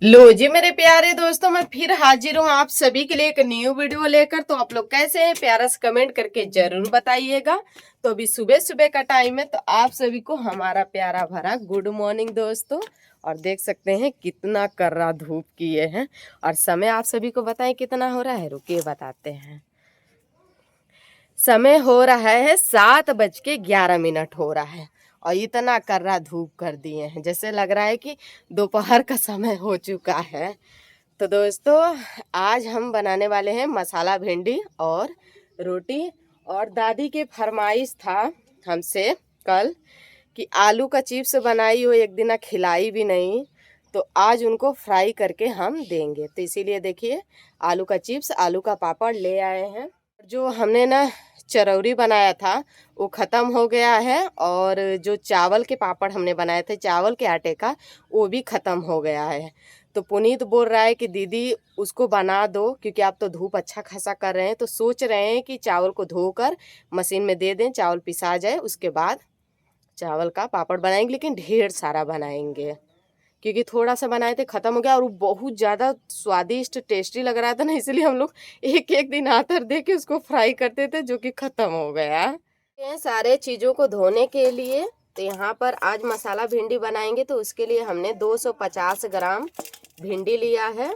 लो जी मेरे प्यारे दोस्तों, मैं फिर हाजिर हूँ आप सभी के लिए एक न्यू वीडियो लेकर। तो आप लोग कैसे हैं, प्यारा सा कमेंट करके जरूर बताइएगा। तो अभी सुबह सुबह का टाइम है, तो आप सभी को हमारा प्यारा भरा गुड मॉर्निंग दोस्तों। और देख सकते हैं कितना कर्रा धूप किए हैं। और समय आप सभी को बताएं कितना हो रहा है, रुकिए बताते हैं। समय हो रहा है 7:11 हो रहा है। और इतना कर्रा धूप कर दिए हैं, जैसे लग रहा है कि दोपहर का समय हो चुका है। तो दोस्तों, आज हम बनाने वाले हैं मसाला भिंडी और रोटी। और दादी के फरमाइश था हमसे कल कि आलू का चिप्स बनाई हो, एक दिन खिलाई भी नहीं। तो आज उनको फ्राई करके हम देंगे। तो इसीलिए देखिए, आलू का चिप्स, आलू का पापड़ ले आए हैं। जो हमने ना चरौरी बनाया था वो ख़त्म हो गया है। और जो चावल के पापड़ हमने बनाए थे चावल के आटे का, वो भी ख़त्म हो गया है। तो पुनीत बोल रहा है कि दीदी उसको बना दो, क्योंकि आप तो धूप अच्छा खासा कर रहे हैं। तो सोच रहे हैं कि चावल को धोकर मशीन में दे दें, चावल पिसा जाए, उसके बाद चावल का पापड़ बनाएंगे। लेकिन ढेर सारा बनाएंगे, क्योंकि थोड़ा सा बनाए थे ख़त्म हो गया। और वो बहुत ज़्यादा स्वादिष्ट टेस्टी लग रहा था ना, इसलिए हम लोग एक एक दिन आतर दे के उसको फ्राई करते थे, जो कि ख़त्म हो गया। ये सारे चीज़ों को धोने के लिए तो यहाँ पर आज मसाला भिंडी बनाएंगे। तो उसके लिए हमने 250 ग्राम भिंडी लिया है।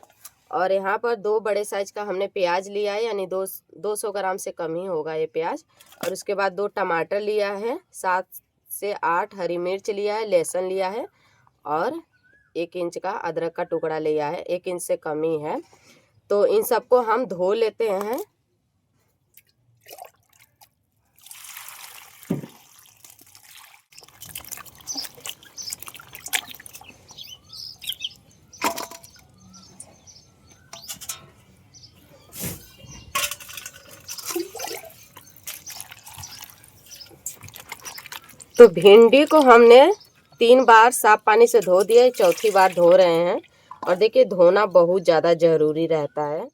और यहाँ पर 2 बड़े साइज का हमने प्याज लिया है, यानी 200 ग्राम से कम ही होगा ये प्याज। और उसके बाद 2 टमाटर लिया है, 7 से 8 हरी मिर्च लिया है, लहसुन लिया है। और 1 इंच का अदरक का टुकड़ा लिया है, 1 इंच से कम ही है। तो इन सबको हम धो लेते हैं। तो भिंडी को हमने 3 बार साफ पानी से धो दिया, चौथी बार धो रहे हैं। और देखिए, धोना बहुत ज़्यादा ज़रूरी रहता है।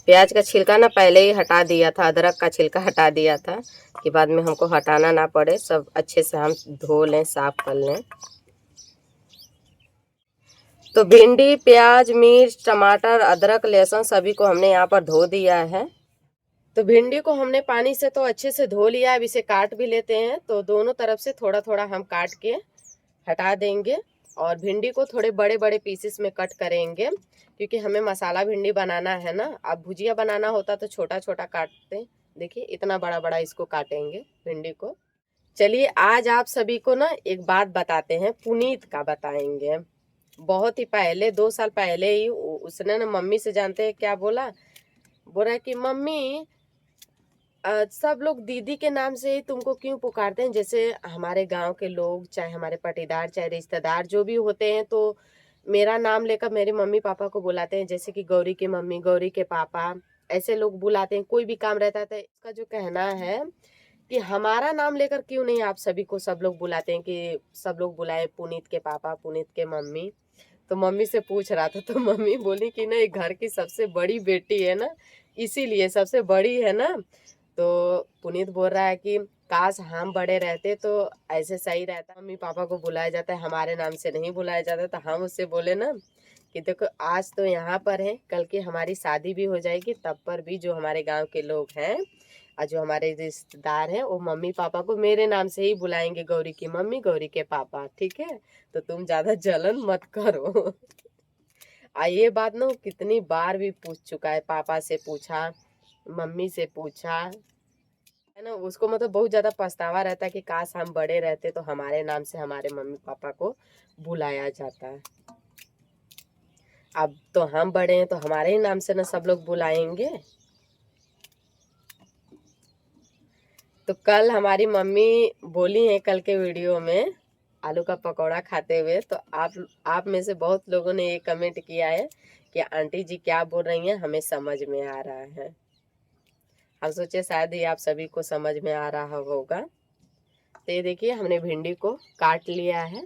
प्याज का छिलका ना पहले ही हटा दिया था, अदरक का छिलका हटा दिया था कि बाद में हमको हटाना ना पड़े, सब अच्छे से हम धो लें, साफ कर लें। तो भिंडी, प्याज, मिर्च, टमाटर, अदरक, लहसुन सभी को हमने यहाँ पर धो दिया है। तो भिंडी को हमने पानी से तो अच्छे से धो लिया। अब इसे काट भी लेते हैं। तो दोनों तरफ से थोड़ा थोड़ा हम काट के हटा देंगे। और भिंडी को थोड़े बड़े बड़े पीसेस में कट करेंगे, क्योंकि हमें मसाला भिंडी बनाना है ना। अब भुजिया बनाना होता तो छोटा छोटा काटते, देखिए इतना बड़ा बड़ा इसको काटेंगे भिंडी को। चलिए, आज आप सभी को ना एक बात बताते हैं, पुनीत का बताएंगे। बहुत ही पहले, 2 साल पहले ही उसने ना मम्मी से, जानते हैं क्या बोला? बोल रहा है कि मम्मी, सब लोग दीदी के नाम से ही तुमको क्यों पुकारते हैं? जैसे हमारे गांव के लोग, चाहे हमारे पटीदार, चाहे रिश्तेदार जो भी होते हैं, तो मेरा नाम लेकर मेरे मम्मी पापा को बुलाते हैं। जैसे कि गौरी की मम्मी, गौरी के पापा, ऐसे लोग बुलाते हैं। कोई भी काम रहता है। इसका जो कहना है कि हमारा नाम लेकर क्यों नहीं आप सभी को सब लोग बुलाते हैं, कि सब लोग बुलाए पुनीत के पापा, पुनीत के मम्मी। तो मम्मी से पूछ रहा था, तो मम्मी बोली कि ना, ये घर की सबसे बड़ी बेटी है ना, इसीलिए सबसे बड़ी है ना। तो पुनीत बोल रहा है कि काश हम बड़े रहते तो ऐसे सही रहता, मम्मी पापा को बुलाया जाता है, हमारे नाम से नहीं बुलाया जाता। तो हम उससे बोले ना कि देखो, आज तो यहाँ पर है, कल की हमारी शादी भी हो जाएगी, तब पर भी जो हमारे गांव के लोग हैं और जो हमारे रिश्तेदार हैं, वो मम्मी पापा को मेरे नाम से ही बुलाएंगे, गौरी की मम्मी, गौरी के पापा, ठीक है? तो तुम ज्यादा जलन मत करो। ये बात ना कितनी बार भी पूछ चुका है, पापा से पूछा, मम्मी से पूछा, है ना। उसको मतलब बहुत ज्यादा पछतावा रहता है कि काश हम बड़े रहते तो हमारे नाम से हमारे मम्मी पापा को बुलाया जाता है। अब तो हम बड़े हैं तो हमारे ही नाम से ना सब लोग बुलाएंगे। तो कल हमारी मम्मी बोली है, कल के वीडियो में आलू का पकौड़ा खाते हुए, तो आप में से बहुत लोगों ने ये कमेंट किया है कि आंटी जी क्या बोल रही हैं, हमें समझ में आ रहा है। हम सोचे शायद ही आप सभी को समझ में आ रहा होगा। तो ये देखिए, हमने भिंडी को काट लिया है।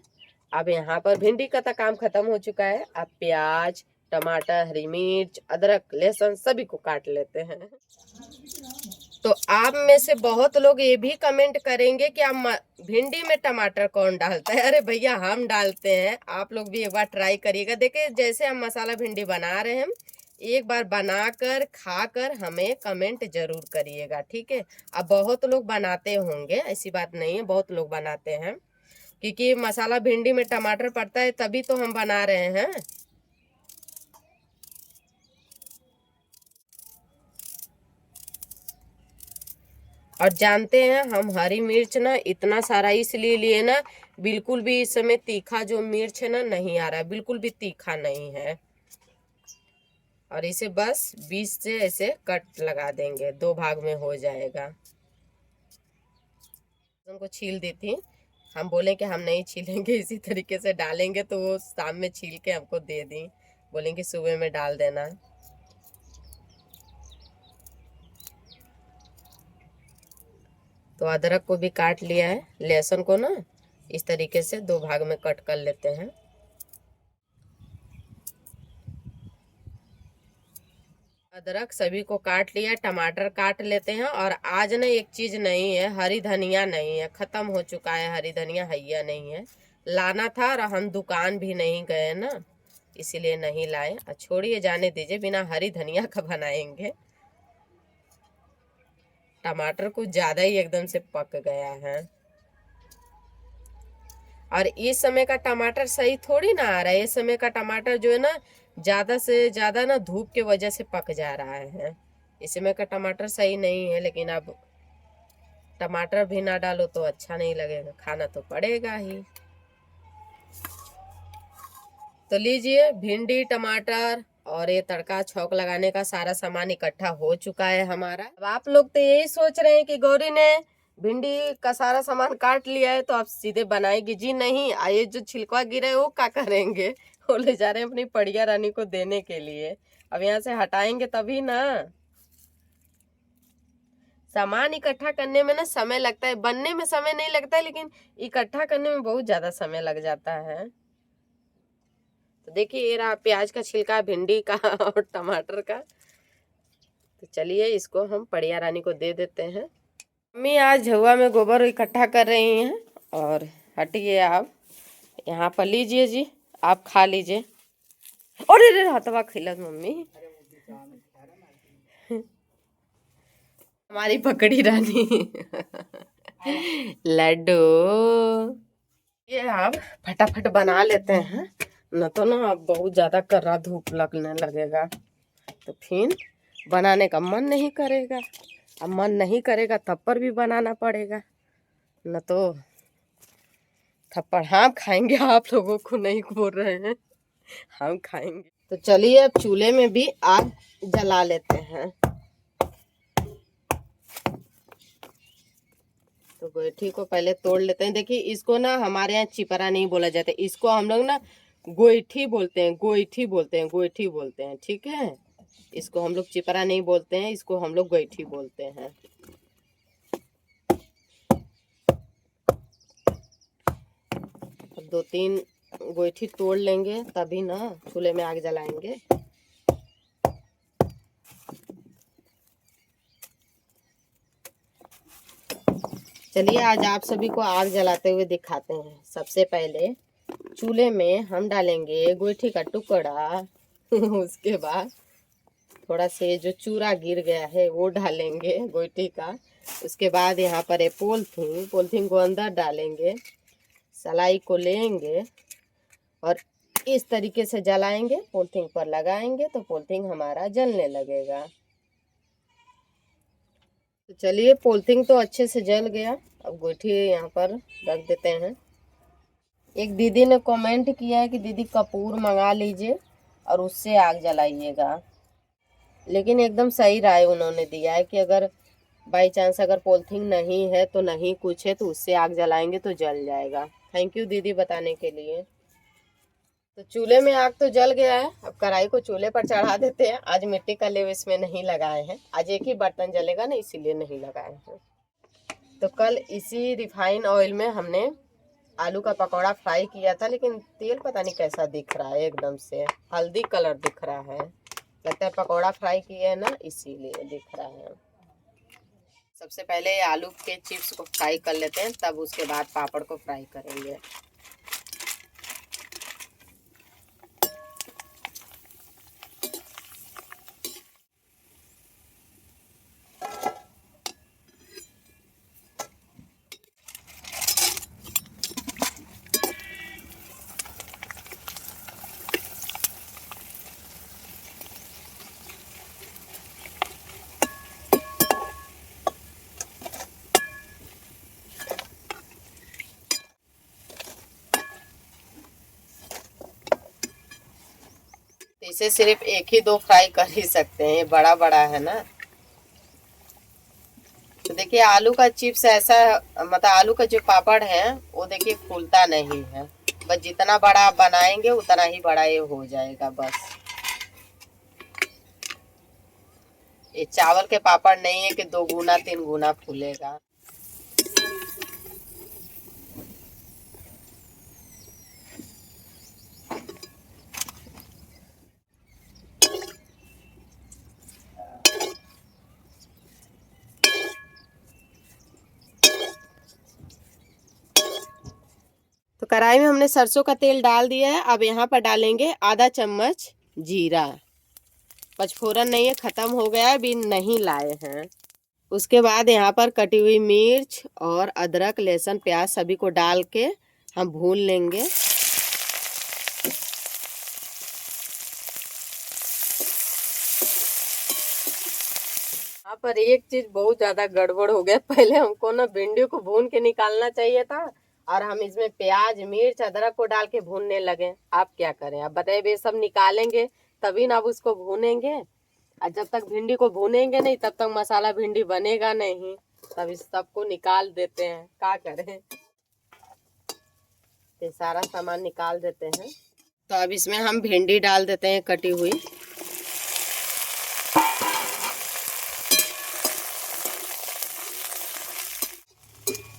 अब यहाँ पर भिंडी का तो काम खत्म हो चुका है। अब प्याज, टमाटर, हरी मिर्च, अदरक, लहसुन सभी को काट लेते हैं। तो आप में से बहुत लोग ये भी कमेंट करेंगे कि आप भिंडी में टमाटर कौन डालता है। अरे भैया हम डालते हैं, आप लोग भी एक बार ट्राई करिएगा। देखिए जैसे हम मसाला भिंडी बना रहे हैं, एक बार बनाकर खाकर हमें कमेंट जरूर करिएगा, ठीक है। अब बहुत लोग बनाते होंगे, ऐसी बात नहीं है, बहुत लोग बनाते हैं, क्योंकि मसाला भिंडी में टमाटर पड़ता है तभी तो हम बना रहे हैं। और जानते हैं हम हरी मिर्च ना इतना सारा इसलिए लिए ना, बिल्कुल भी इस समय तीखा जो मिर्च है ना नहीं आ रहा है, बिल्कुल भी तीखा नहीं है। और इसे बस बीच से ऐसे कट लगा देंगे, 2 भाग में हो जाएगा। उनको छील दी थी, हम बोले कि हम नहीं छीलेंगे, इसी तरीके से डालेंगे, तो वो शाम में छील के हमको दे दी, बोलेंगे सुबह में डाल देना। तो अदरक को भी काट लिया है, लहसुन को ना इस तरीके से 2 भाग में कट कर लेते हैं। अदरक सभी को काट लिया, टमाटर काट लेते हैं। और आज ना एक चीज नहीं है, हरी धनिया नहीं है, खत्म हो चुका है हरी धनिया, हैया नहीं है, लाना था और हम दुकान भी नहीं गए ना, इसीलिए नहीं लाए। छोड़िए जाने दीजिए, बिना हरी धनिया का बनाएंगे। टमाटर कुछ ज्यादा ही एकदम से पक गया है, और इस समय का टमाटर सही थोड़ी ना आ रहा है। इस समय का टमाटर जो है ना, ज्यादा से ज्यादा ना धूप के वजह से पक जा रहा है। इस समय का टमाटर सही नहीं है, लेकिन अब टमाटर भी ना डालो तो अच्छा नहीं लगेगा, खाना तो पड़ेगा ही। तो लीजिए भिंडी, टमाटर और ये तड़का छौंक लगाने का सारा सामान इकट्ठा हो चुका है हमारा। अब आप लोग तो यही सोच रहे हैं कि गौरी ने भिंडी का सारा सामान काट लिया है तो आप सीधे बनाएगी। जी नहीं, आइए जो छिलका गिरा है वो क्या करेंगे, वो ले जा रहे हैं अपनी पड़िया रानी को देने के लिए। अब यहाँ से हटाएंगे तभी ना। सामान इकट्ठा करने में ना समय लगता है, बनने में समय नहीं लगता है, लेकिन इकट्ठा करने में बहुत ज्यादा समय लग जाता है। तो देखिए ये रहा प्याज का छिलका, भिंडी का और टमाटर का। तो चलिए इसको हम पड़िया रानी को दे देते हैं। मम्मी आज झुआ में गोबर इकट्ठा कर रही हैं। और हटिए आप यहाँ पर, लीजिए जी, आप खा लीजिए। अरे रे हथवा खिलत मम्मी, हमारी पकड़ी रानी लड्डू। ये आप फटाफट बना लेते हैं, न तो ना अब बहुत ज्यादा कर्रा धूप लगने लगेगा, तो फिर बनाने का मन नहीं करेगा। अब मन नहीं करेगा तब पर भी बनाना पड़ेगा, न तो थप्पड़ हम खाएंगे। आप लोगों को नहीं बोल रहे हैं, हम खाएंगे। तो चलिए अब चूल्हे में भी आग जला लेते हैं। तो गोईठी को पहले तोड़ लेते हैं। देखिए इसको ना हमारे यहाँ चिपरा नहीं बोला जाता, इसको हम लोग ना गोईठी बोलते हैं, गोईठी बोलते हैं, गोईठी बोलते हैं, ठीक है। इसको हम लोग चिपरा नहीं बोलते हैं, इसको हम लोग गोईठी बोलते हैं। अब 2-3 गोईठी तोड़ लेंगे तभी ना चूल्हे में आग जलाएंगे। चलिए आज आप सभी को आग जलाते हुए दिखाते हैं। सबसे पहले चूल्हे में हम डालेंगे गोईठी का टुकड़ा उसके बाद थोड़ा से जो चूरा गिर गया है वो डालेंगे गोईठी का। उसके बाद यहाँ पर है पॉलिथीन, पॉलिथीन को अंदर डालेंगे, सलाई को लेंगे और इस तरीके से जलाएंगे, पॉलिथीन पर लगाएंगे तो पॉलिथीन हमारा जलने लगेगा। तो चलिए पॉलिथीन तो अच्छे से जल गया, अब गोईठी यहाँ पर रख देते हैं। एक दीदी ने कमेंट किया है कि दीदी कपूर मंगा लीजिए और उससे आग जलाइएगा, लेकिन एकदम सही राय उन्होंने दिया है कि अगर बाई चांस अगर पॉलिथीन नहीं है तो नहीं कुछ है तो उससे आग जलाएंगे तो जल जाएगा। थैंक यू दीदी बताने के लिए। तो चूल्हे में आग तो जल गया है, अब कढ़ाई को चूल्हे पर चढ़ा देते हैं। आज मिट्टी का लेव इसमें नहीं लगाए हैं, आज एक ही बर्तन जलेगा ना, इसीलिए नहीं लगाए हैं। तो कल इसी रिफाइन ऑयल में हमने आलू का पकौड़ा फ्राई किया था, लेकिन तेल पता नहीं कैसा दिख रहा है, एकदम से हल्दी कलर दिख रहा है, लगता है पकौड़ा फ्राई किया है ना इसीलिए दिख रहा है। सबसे पहले आलू के चिप्स को फ्राई कर लेते हैं, तब उसके बाद पापड़ को फ्राई करेंगे। इसे सिर्फ एक ही दो फ्राई कर ही सकते हैं, ये बड़ा बड़ा है ना। तो देखिए आलू का चिप्स ऐसा, मतलब आलू का जो पापड़ है वो देखिए फूलता नहीं है, बस जितना बड़ा आप बनाएंगे उतना ही बड़ा ये हो जाएगा बस। ये चावल के पापड़ नहीं है कि 2 गुना 3 गुना फूलेगा। तो कढ़ाई में हमने सरसों का तेल डाल दिया है। अब यहाँ पर डालेंगे आधा चम्मच जीरा। पचफोरन नहीं है, खत्म हो गया, अभी नहीं लाए हैं। उसके बाद यहाँ पर कटी हुई मिर्च और अदरक लहसुन प्याज सभी को डाल के हम भून लेंगे। यहाँ पर एक चीज बहुत ज्यादा गड़बड़ हो गया, पहले हमको ना भिंडी को भून के निकालना चाहिए था और हम इसमें प्याज मिर्च अदरक को डाल के भूनने लगे। आप क्या करें, आप बताइए, सब निकालेंगे तभी ना अब उसको भूनेंगे, और जब तक भिंडी को भूनेंगे नहीं तब तक मसाला भिंडी बनेगा नहीं। तब इस सबको निकाल देते हैं, क्या करें। ये सारा सामान निकाल देते हैं। तो अब इसमें हम भिंडी डाल देते हैं कटी हुई।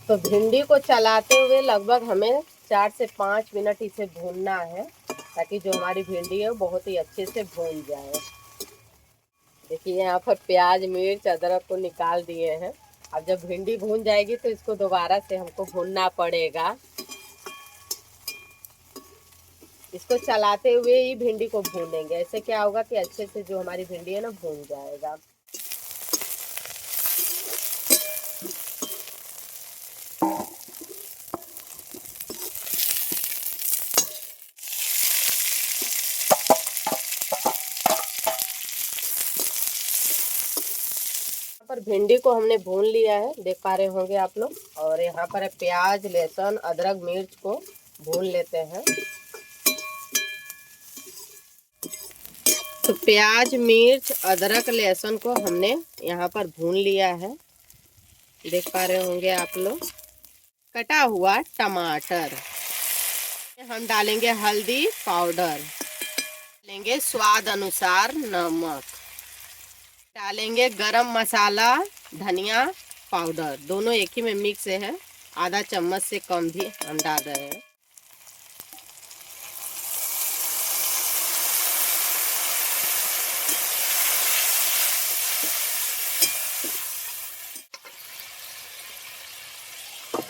तो भिंडी को चलाते हुए लगभग हमें 4 से 5 मिनट इसे भूनना है, ताकि जो हमारी भिंडी है वो बहुत ही अच्छे से भून जाए। देखिए यहाँ पर प्याज मिर्च अदरक को निकाल दिए हैं। अब जब भिंडी भून जाएगी तो इसको दोबारा से हमको भूनना पड़ेगा। इसको चलाते हुए ही भिंडी को भूनेंगे, ऐसे क्या होगा कि अच्छे से जो हमारी भिंडी है ना भून जाएगा। पर भिंडी को हमने भून लिया है, देख पा रहे होंगे आप लोग। और यहाँ पर प्याज लहसुन अदरक मिर्च को भून लेते हैं। तो प्याज मिर्च अदरक लहसुन को हमने यहाँ पर भून लिया है, देख पा रहे होंगे आप लोग। कटा हुआ टमाटर, हम डालेंगे हल्दी पाउडर, डालेंगे स्वाद अनुसार नमक, डालेंगे गरम मसाला धनिया पाउडर, दोनों एक ही में मिक्स है, आधा चम्मच से कम भी हम डाल रहे हैं।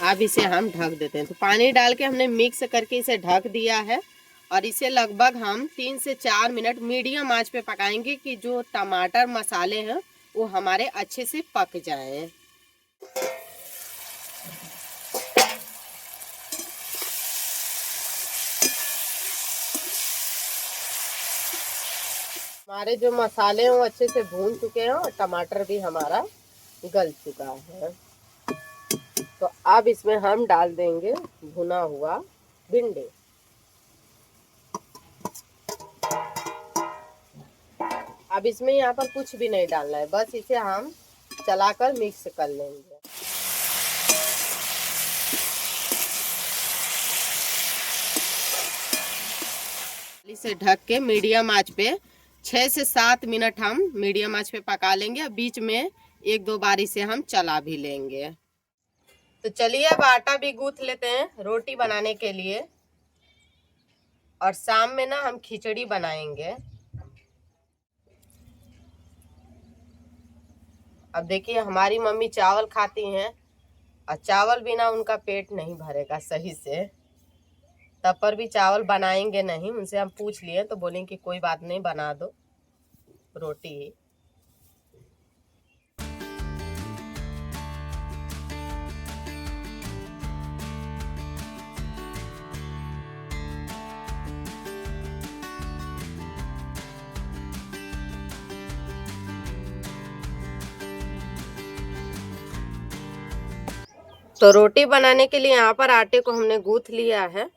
अब इसे हम ढक देते हैं। तो पानी डाल के हमने मिक्स करके इसे ढक दिया है और इसे लगभग हम 3 से 4 मिनट मीडियम आंच पे पकाएंगे कि जो टमाटर मसाले हैं वो हमारे अच्छे से पक जाएं। हमारे जो मसाले हैं वो अच्छे से भून चुके हैं और टमाटर भी हमारा गल चुका है। तो अब इसमें हम डाल देंगे भुना हुआ भिंडी। अब इसमें यहाँ पर कुछ भी नहीं डालना है, बस इसे हम चलाकर मिक्स कर लेंगे। इसे ढक के मीडियम आंच पे 6 से 7 मिनट हम मीडियम आंच पे पका लेंगे। बीच में 1-2 बार इसे हम चला भी लेंगे। तो चलिए अब आटा भी गूंथ लेते हैं रोटी बनाने के लिए, और शाम में ना हम खिचड़ी बनाएंगे। अब देखिए हमारी मम्मी चावल खाती हैं और चावल बिना उनका पेट नहीं भरेगा सही से, तब पर भी चावल बनाएंगे नहीं। उनसे हम पूछ लिए तो बोलेंगे कि कोई बात नहीं, बना दो रोटी ही। तो रोटी बनाने के लिए यहाँ पर आटे को हमने गूंथ लिया है।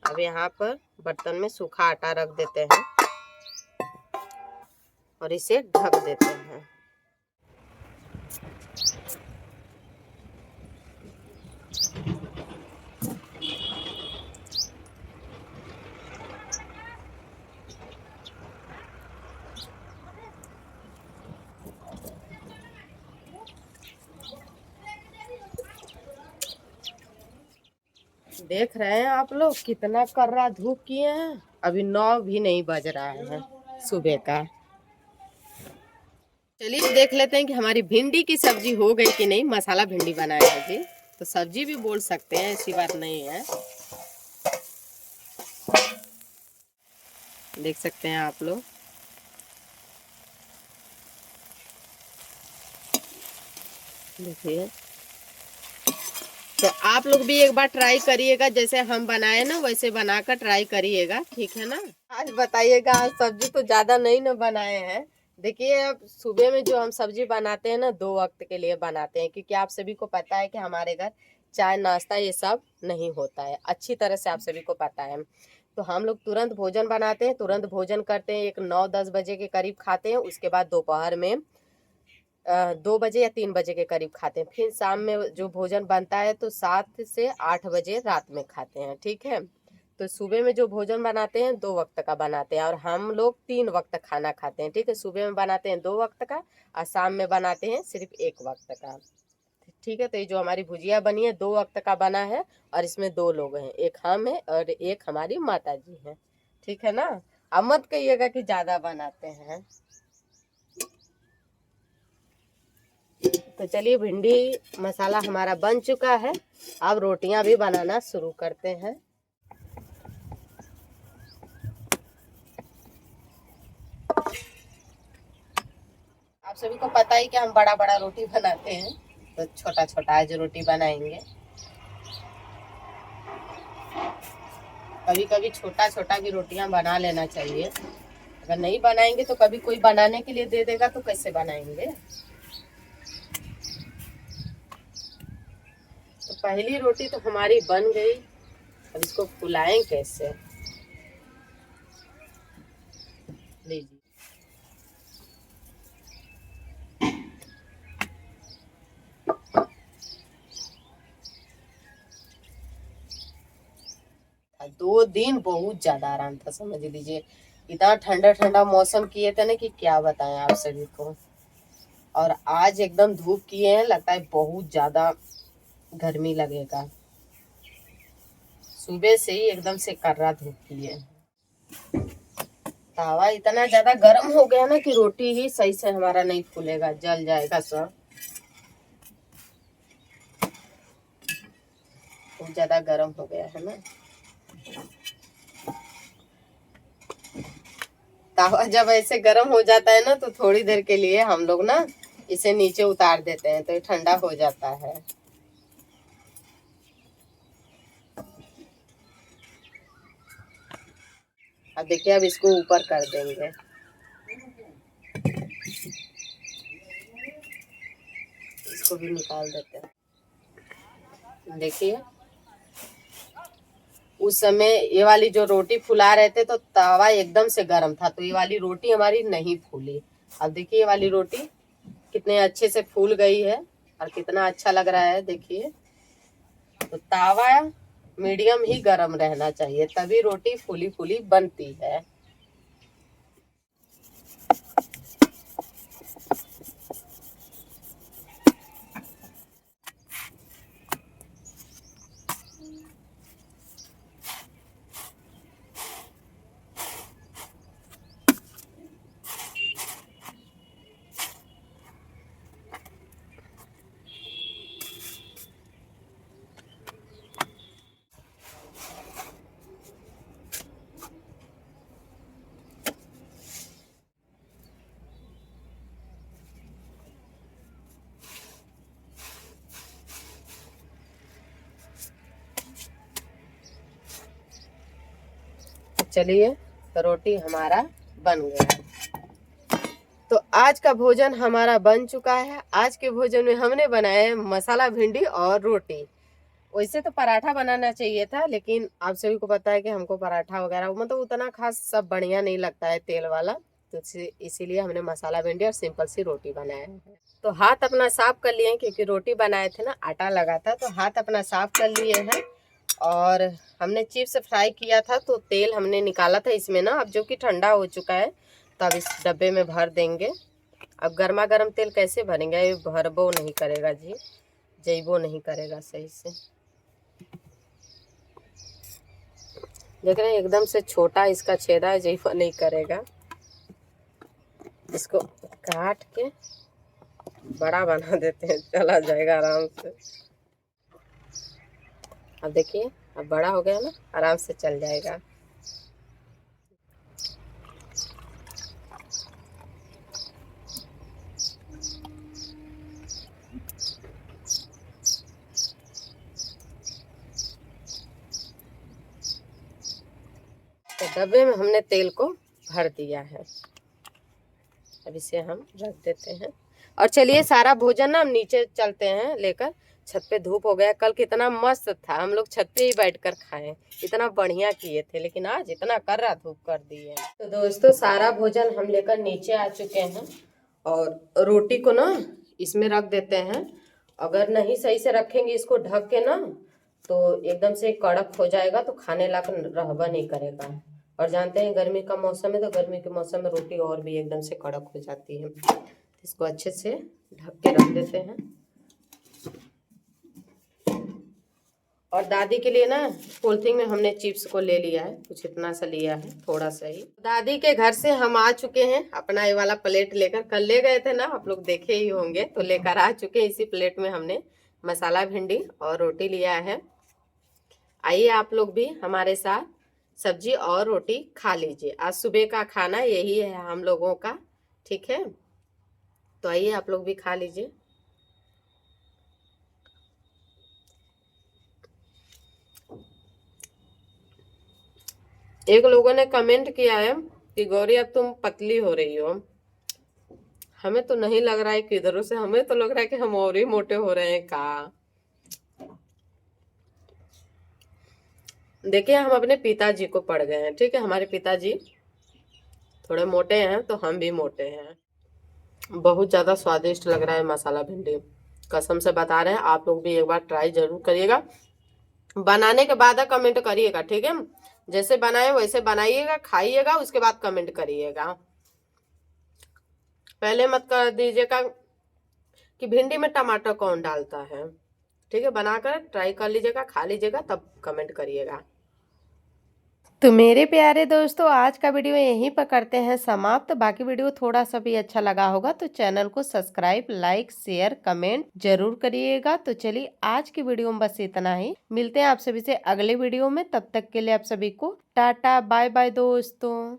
अब यहाँ पर बर्तन में सूखा आटा रख देते हैं और इसे ढक देते हैं। देख रहे हैं आप लोग कितना कर्रा धूप किए हैं। अभी 9 भी नहीं बज रहा है सुबह का। चलिए देख लेते हैं कि हमारी भिंडी की सब्जी हो गई कि नहीं। मसाला भिंडी बनाया है जी, तो सब्जी भी बोल सकते हैं, ऐसी बात नहीं है। देख सकते हैं आप लोग। देखिए, तो आप लोग भी एक बार ट्राई करिएगा, जैसे हम बनाए ना वैसे बनाकर ट्राई करिएगा, ठीक है ना। आज बताइएगा, आज सब्जी तो ज्यादा नहीं ना बनाए हैं। देखिए अब सुबह में जो हम सब्जी बनाते हैं ना 2 वक्त के लिए बनाते हैं, क्योंकि आप सभी को पता है कि हमारे घर चाय नाश्ता ये सब नहीं होता है, अच्छी तरह से आप सभी को पता है। तो हम लोग तुरंत भोजन बनाते हैं, तुरंत भोजन करते हैं, एक 9-10 बजे के करीब खाते हैं। उसके बाद दोपहर में 2 बजे या 3 बजे के करीब खाते हैं। फिर शाम में जो भोजन बनता है तो 7 से 8 बजे रात में खाते हैं, ठीक है। तो सुबह में जो भोजन बनाते हैं 2 वक्त का बनाते हैं, और हम लोग 3 वक्त खाना खाते हैं, ठीक है। सुबह में बनाते हैं 2 वक्त का और शाम में बनाते हैं सिर्फ 1 वक्त का, ठीक है। तो ये जो हमारी भुजिया बनी है 2 वक्त का बना है, और इसमें 2 लोग हैं, एक हम है और एक हमारी माता जी है, ठीक है ना। अब मत कहिएगा कि ज्यादा बनाते हैं। तो चलिए भिंडी मसाला हमारा बन चुका है। अब रोटियां भी बनाना शुरू करते हैं। आप सभी को पता ही कि हम बड़ा बड़ा रोटी बनाते हैं, तो छोटा छोटा आज रोटी बनाएंगे। कभी कभी छोटा छोटा भी रोटियां बना लेना चाहिए। अगर नहीं बनाएंगे तो कभी कोई बनाने के लिए दे देगा तो कैसे बनाएंगे। तो पहली रोटी तो हमारी बन गई। अब इसको फुलाएं कैसे, लीजिए। था 2 दिन बहुत ज्यादा आराम था, समझ लीजिए। इतना ठंडा ठंडा मौसम किए थे ना कि क्या बताएं आप सभी को। और आज एकदम धूप किए हैं, लगता है बहुत ज्यादा गर्मी लगेगा। सुबह से ही एकदम से कर्रा धूप किए। तावा इतना ज्यादा गर्म हो गया ना कि रोटी ही सही से हमारा नहीं फूलेगा, जल जाएगा सब। बहुत ज्यादा गर्म हो गया है ना तावा। जब ऐसे गर्म हो जाता है ना तो थोड़ी देर के लिए हम लोग ना इसे नीचे उतार देते हैं, तो ये ठंडा हो जाता है। अब देखिए, अब इसको ऊपर कर देंगे। इसको भी निकाल देते हैं। देखिए उस समय ये वाली जो रोटी फुला रहे थे तो तवा एकदम से गर्म था, तो ये वाली रोटी हमारी नहीं फूली। अब देखिए ये वाली रोटी कितने अच्छे से फूल गई है और कितना अच्छा लग रहा है, देखिए। तो तावा मीडियम ही गर्म रहना चाहिए, तभी रोटी फूली फूली बनती है। चलिए रोटी हमारा बन गया। तो आज का भोजन हमारा बन चुका है। आज के भोजन में हमने बनाया है मसाला भिंडी और रोटी। वैसे तो पराठा बनाना चाहिए था, लेकिन आप सभी को पता है कि हमको पराठा वगैरह मतलब उतना खास सब बढ़िया नहीं लगता है तेल वाला, तो इसीलिए हमने मसाला भिंडी और सिंपल सी रोटी बनाया है। तो हाथ अपना साफ कर लिए हैं, क्योंकि रोटी बनाए थे ना, आटा लगा था, तो हाथ अपना साफ कर लिए हैं। और हमने चिप्स फ्राई किया था, तो तेल हमने निकाला था इसमें ना, अब जो कि ठंडा हो चुका है, तो अब इस डब्बे में भर देंगे। अब गर्मा गर्म तेल कैसे भरेंगे, ये भरबो नहीं करेगा जी, जैबो नहीं करेगा सही से। देख रहे हैं एकदम से छोटा इसका छेदा है, जैबो नहीं करेगा। इसको काट के बड़ा बना देते हैं, चला जाएगा आराम से। अब देखिए अब बड़ा हो गया ना, आराम से चल जाएगा। तो डब्बे में हमने तेल को भर दिया है, अब इसे हम रख देते हैं। और चलिए सारा भोजन ना हम नीचे चलते हैं लेकर, छत पे धूप हो गया। कल कितना मस्त था, हम लोग छत पे ही बैठकर खाएं, इतना बढ़िया किए थे, लेकिन आज इतना कर रहा धूप कर दिए। तो दोस्तों सारा भोजन हम लेकर नीचे आ चुके हैं, और रोटी को ना इसमें रख देते हैं। अगर नहीं सही से रखेंगे इसको ढक के ना, तो एकदम से कड़क हो जाएगा, तो खाने लायक रहबा नहीं करेगा। और जानते हैं गर्मी का मौसम है, तो गर्मी के मौसम में रोटी और भी एकदम से कड़क हो जाती है। इसको अच्छे से ढक के रख देते हैं। और दादी के लिए ना पॉलिथीन में हमने चिप्स को ले लिया है, कुछ इतना सा लिया है, थोड़ा सा ही। दादी के घर से हम आ चुके हैं अपना ये वाला प्लेट लेकर, कल ले गए थे ना, आप लोग देखे ही होंगे, तो लेकर आ चुके हैं। इसी प्लेट में हमने मसाला भिंडी और रोटी लिया है। आइए आप लोग भी हमारे साथ सब्जी और रोटी खा लीजिए। आज सुबह का खाना यही है हम लोगों का, ठीक है। तो आइए आप लोग भी खा लीजिए। एक लोगों ने कमेंट किया है कि गौरी अब तुम पतली हो रही हो। हमें तो नहीं लग रहा है किधरों से, हमें तो लग रहा है कि हम और ही मोटे हो रहे हैं का। देखिए हम अपने पिताजी को पड़ गए हैं, ठीक है। हमारे पिताजी थोड़े मोटे हैं, तो हम भी मोटे हैं। बहुत ज़्यादा स्वादिष्ट लग रहा है मसाला भिंडी, कसम से बता रहे हैं। आप लोग भी एक बार ट्राई जरूर करिएगा। बनाने के बाद कमेंट करिएगा, ठीक है। जैसे बनाए वैसे बनाइएगा, खाइएगा, उसके बाद कमेंट करिएगा। पहले मत कर दीजिएगा कि भिंडी में टमाटर कौन डालता है, ठीक है। बनाकर ट्राई कर लीजिएगा, खा लीजिएगा, तब कमेंट करिएगा। तो मेरे प्यारे दोस्तों आज का वीडियो यहीं पर करते हैं समाप्त। बाकी वीडियो थोड़ा सा भी अच्छा लगा होगा तो चैनल को सब्सक्राइब, लाइक, शेयर, कमेंट जरूर करिएगा। तो चलिए आज की वीडियो में बस इतना ही, मिलते हैं आप सभी से अगले वीडियो में। तब तक के लिए आप सभी को टाटा बाय बाय दोस्तों।